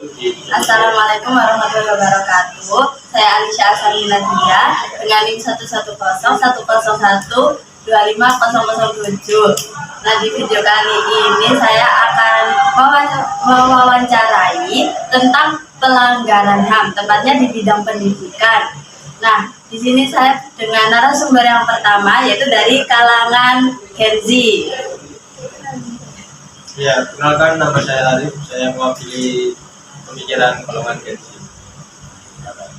Assalamualaikum warahmatullahi wabarakatuh. Saya Alisha Asani Nadia dengan NIM 11010125007. Nah, di video kali ini saya akan mewawancarai tentang pelanggaran HAM, tepatnya di bidang pendidikan. Nah, di sini saya dengan narasumber yang pertama, yaitu dari kalangan Gen Z. Ya, kenalkan, nama saya Arif. Saya mewakili pemikiran golongan Gen Z.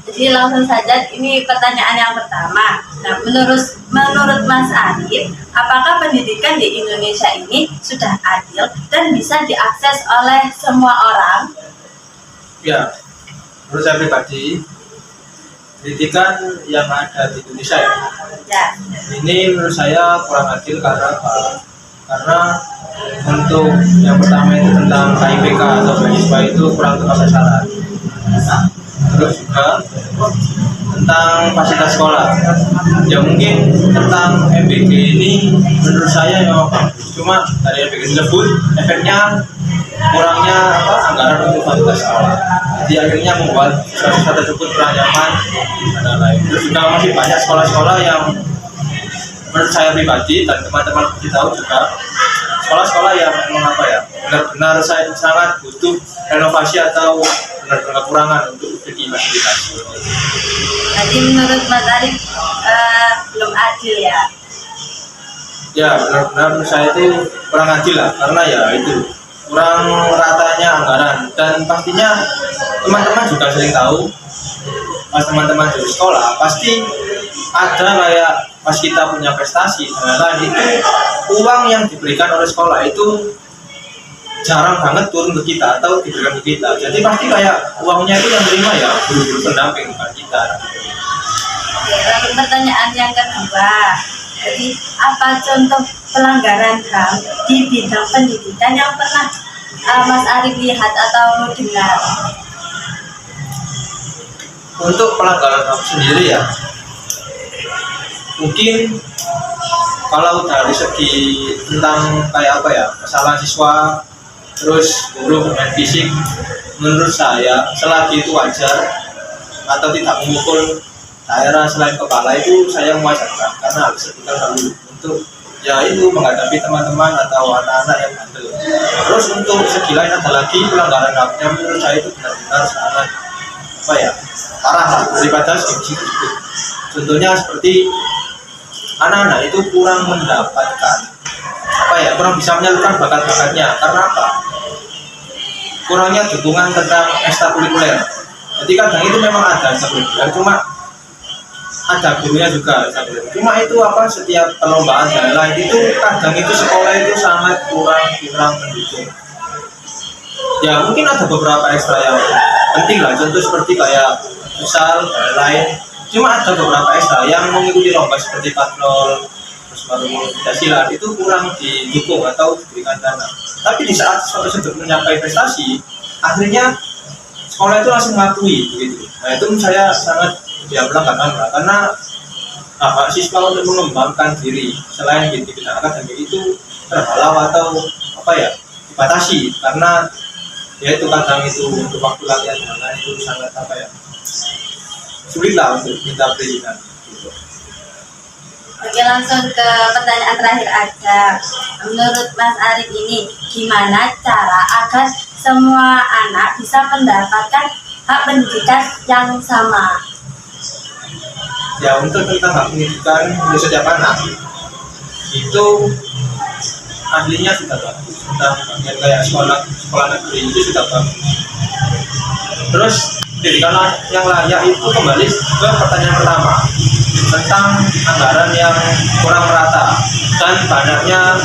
Jadi langsung saja, ini pertanyaan yang pertama. Nah, menurut Mas Arif, apakah pendidikan di Indonesia ini sudah adil dan bisa diakses oleh semua orang? Ya, menurut saya pribadi, pendidikan yang ada di Indonesia ini menurut saya kurang adil. Karena apa? Karena untuk yang pertama itu tentang KIPK atau beasiswa itu kurang tepat sasaran. Terus juga tentang fasilitas sekolah. Ya mungkin tentang MBG ini menurut saya memang bagus. Cuma dari MBG tersebut efeknya kurangnya anggaran untuk fasilitas sekolah. Jadi akhirnya membuat siswa tersebut kurang nyaman dan lain. Terus juga masih banyak sekolah-sekolah yang menurut saya pribadi dan teman-teman kita tahu juga sekolah-sekolah yang memang benar-benar saya sangat butuh renovasi atau benar-benar kekurangan untuk segi fasilitas. Jadi menurut Mas Arif belum adil ya? Ya, benar-benar menurut saya itu kurang adil lah, karena ya itu kurang ratanya anggaran. Dan pastinya teman-teman juga sering tahu, pas teman-teman di sekolah pasti ada kayak pas kita punya prestasi dan lain, itu uang yang diberikan oleh sekolah itu jarang banget turun ke kita atau diberikan ke kita. Jadi pasti kayak uangnya itu yang terima ya guru-guru pendamping, bukan kita. Lalu pertanyaan yang kedua, jadi apa contoh pelanggaran HAM di bidang pendidikan yang pernah Mas Arif lihat atau dengar? Untuk pelanggaran HAM sendiri ya, mungkin kalau dari segi tentang kayak kesalahan siswa, terus guru bermain fisik, menurut saya selagi itu wajar atau tidak memukul daerah selain kepala, itu saya mewajarkan, karena harus kita dulu untuk ya itu menghadapi teman-teman atau anak-anak yang bandel. Terus untuk segi lain ada lagi pelanggaran HAM-nya menurut saya itu benar-benar sangat parah lah daripada segi itu. Contohnya seperti anak-anak itu kurang mendapatkan kurang bisa menyalurkan bakat-bakatnya. Karena apa? Kurangnya dukungan tentang ekstrakurikuler. Jadi kadang itu memang ada ekstrakurikuler, cuma ada gurunya juga ekstrakurikuler. Cuma itu setiap perlombaan dan lain itu kadang itu sekolah itu sangat kurang mendukung. Ya mungkin ada beberapa ekstra yang penting lah, contoh seperti kayak futsal dan lain. Cuma ada beberapa ekstra yang mengikuti lomba seperti patrol, terus tidak silat, itu kurang didukung atau diberikan dana. Tapi di saat sekolah tersebut mencapai prestasi, akhirnya sekolah itu langsung mengakui begitu. Nah itu saya sangat pelanggaran lah, karena hak siswa untuk mengembangkan diri selain di bidang akademik itu terhalau atau dibatasi, karena ya itu kadang itu untuk waktu latihan dan lain itu sangat sulit lah untuk minta perizinan gitu. Oke, langsung ke pertanyaan terakhir aja. Menurut Mas Arif ini, gimana cara agar semua anak bisa mendapatkan hak pendidikan yang sama? Ya untuk tentang hak pendidikan untuk setiap anak itu ahlinya sudah bagus, tentang kayak sekolah negeri itu sudah bagus. Terus pendidikan yang layak itu kembali ke pertanyaan pertama tentang anggaran yang kurang merata dan banyaknya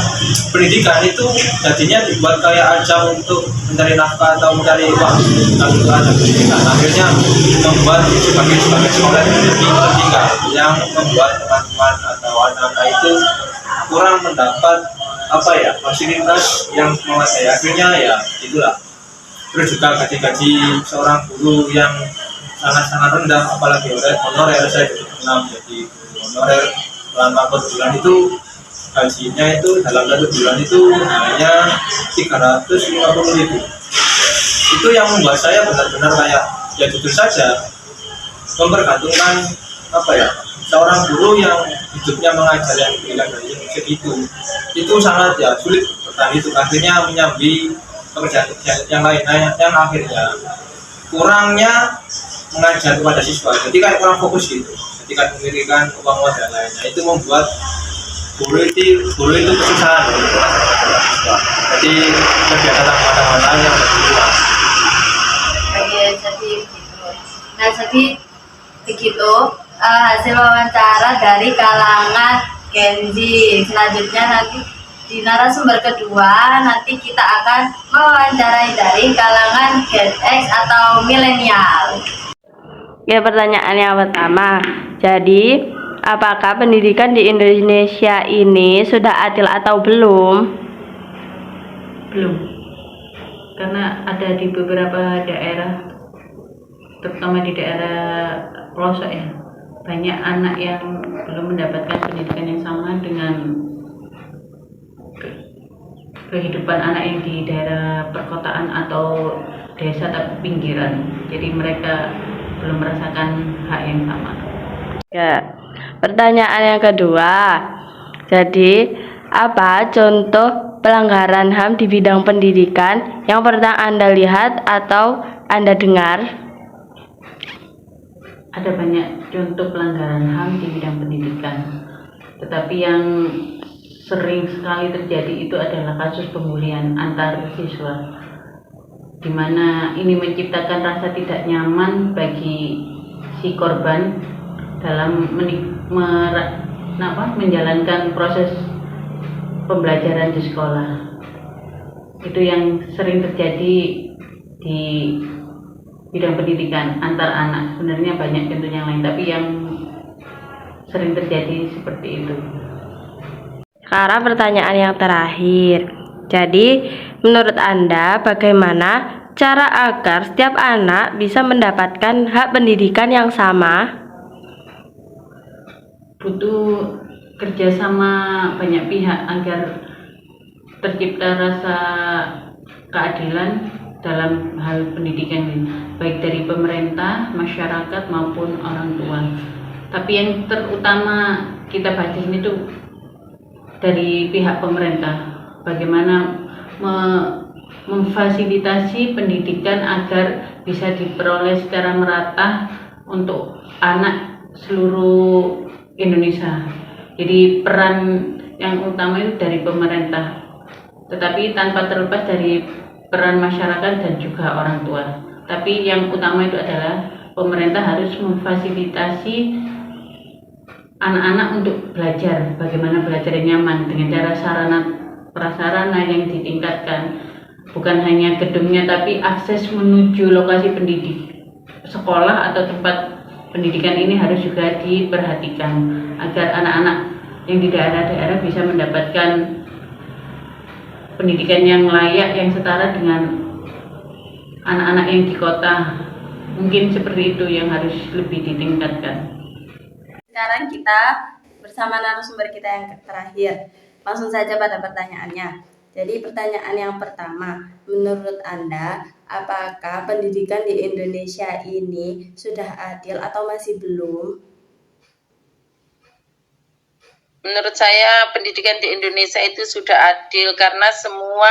pendidikan itu jadinya dibuat kayak ajang untuk mencari nafkah atau mencari uang. Nah itu ada pendidikan akhirnya membuat sebagai sekolah yang tertinggal, yang membuat teman-teman atau anak-anak itu kurang mendapat fasilitas yang memadai. Akhirnya ya itulah. Terus juga gaji seorang guru yang sangat-sangat rendah, apalagi honorer. Saya pernah menjadi honorer selama 4 bulan itu gajinya itu dalam 1 bulan itu hanya 350.000. Itu itu yang membuat saya benar-benar kayak ya jujur saja memperhitungkan apa ya, seorang guru yang hidupnya mengajar yang bilang dari segitu itu sangat ya sulit bertahan itu, akhirnya menyambi pekerjaan yang lain yang akhirnya kurangnya mengajar kepada siswa, jadi kayak kurang fokus gitu ketika memikirkan uang dan lainnya, itu membuat guru itu kesusahan untuk mengajar kepada siswa, jadi kegiatan mata-mata yang berkurang. Oke, jadi gitu. Nah, jadi begitu hasil wawancara dari kalangan Kenzi. Selanjutnya nanti di narasumber kedua nanti kita akan mewawancarai dari kalangan Gen X atau milenial. Oke, pertanyaan yang pertama. Jadi, apakah pendidikan di Indonesia ini sudah adil atau belum? Belum, karena ada di beberapa daerah, terutama di daerah pelosok ya, banyak anak yang belum mendapatkan pendidikan yang sama dengan kehidupan anak yang di daerah perkotaan atau desa tapi pinggiran. Jadi mereka belum merasakan hak yang sama. Ya, pertanyaan yang kedua. Jadi, apa contoh pelanggaran HAM di bidang pendidikan yang pernah Anda lihat atau Anda dengar? Ada banyak contoh pelanggaran HAM di bidang pendidikan, tetapi yang sering sekali terjadi itu adalah kasus pembulian antar siswa, di mana ini menciptakan rasa tidak nyaman bagi si korban dalam menjalankan proses pembelajaran di sekolah. Itu yang sering terjadi di bidang pendidikan antar anak. Sebenarnya banyak contoh yang lain, tapi yang sering terjadi seperti itu. Sekarang pertanyaan yang terakhir. Jadi, menurut Anda bagaimana cara agar setiap anak bisa mendapatkan hak pendidikan yang sama? Butuh kerjasama banyak pihak agar tercipta rasa keadilan dalam hal pendidikan ini, baik dari pemerintah, masyarakat maupun orang tua. Tapi yang terutama kita baca ini tuh dari pihak pemerintah, bagaimana memfasilitasi pendidikan agar bisa diperoleh secara merata untuk anak seluruh Indonesia. Jadi peran yang utama itu dari pemerintah, tetapi tanpa terlepas dari peran masyarakat dan juga orang tua. Tapi yang utama itu adalah pemerintah harus memfasilitasi anak-anak untuk belajar, bagaimana belajar yang nyaman dengan cara sarana prasarana yang ditingkatkan, bukan hanya gedungnya tapi akses menuju lokasi pendidik, sekolah atau tempat pendidikan ini harus juga diperhatikan agar anak-anak yang di daerah-daerah bisa mendapatkan pendidikan yang layak, yang setara dengan anak-anak yang di kota. Mungkin seperti itu yang harus lebih ditingkatkan. Sekarang kita bersama narasumber kita yang terakhir. Langsung saja pada pertanyaannya. Jadi pertanyaan yang pertama, menurut Anda, apakah pendidikan di Indonesia ini sudah adil atau masih belum? Menurut saya pendidikan di Indonesia itu sudah adil karena semua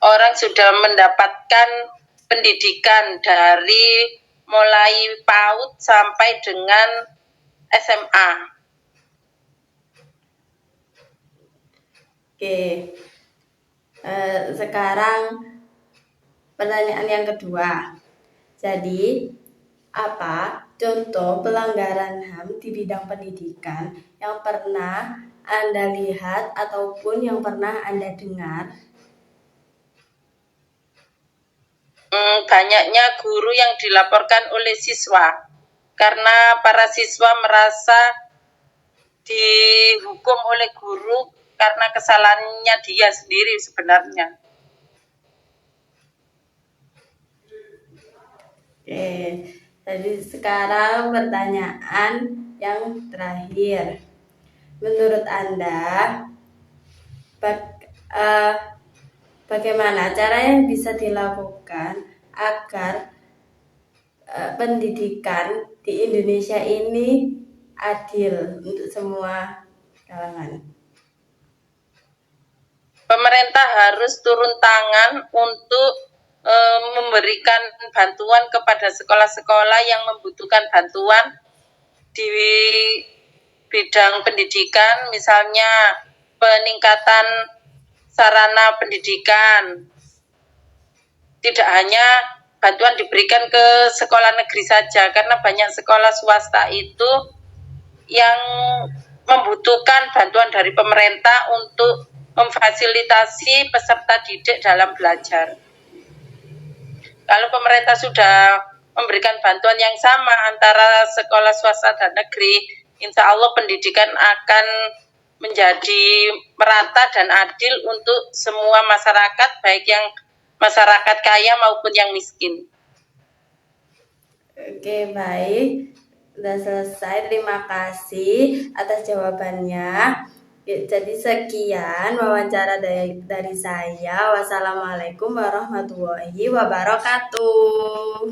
orang sudah mendapatkan pendidikan dari mulai PAUD sampai dengan SMA. Oke, sekarang pertanyaan yang kedua. Jadi, apa contoh pelanggaran HAM di bidang pendidikan yang pernah Anda lihat ataupun yang pernah Anda dengar? Banyaknya guru yang dilaporkan oleh siswa karena para siswa merasa dihukum oleh guru karena kesalahannya dia sendiri sebenarnya. Oke, jadi sekarang pertanyaan yang terakhir. Menurut Anda, bagaimana cara yang bisa dilakukan agar pendidikan di Indonesia ini adil untuk semua kalangan? Pemerintah harus turun tangan untuk memberikan bantuan kepada sekolah-sekolah yang membutuhkan bantuan di bidang pendidikan, misalnya peningkatan sarana pendidikan. Tidak hanya bantuan diberikan ke sekolah negeri saja, karena banyak sekolah swasta itu yang membutuhkan bantuan dari pemerintah untuk memfasilitasi peserta didik dalam belajar. Kalau pemerintah sudah memberikan bantuan yang sama antara sekolah swasta dan negeri, insya Allah pendidikan akan menjadi merata dan adil untuk semua masyarakat, baik yang masyarakat kaya maupun yang miskin. Oke, baik. Sudah selesai. Terima kasih atas jawabannya. Jadi sekian wawancara dari saya. Wassalamualaikum warahmatullahi wabarakatuh.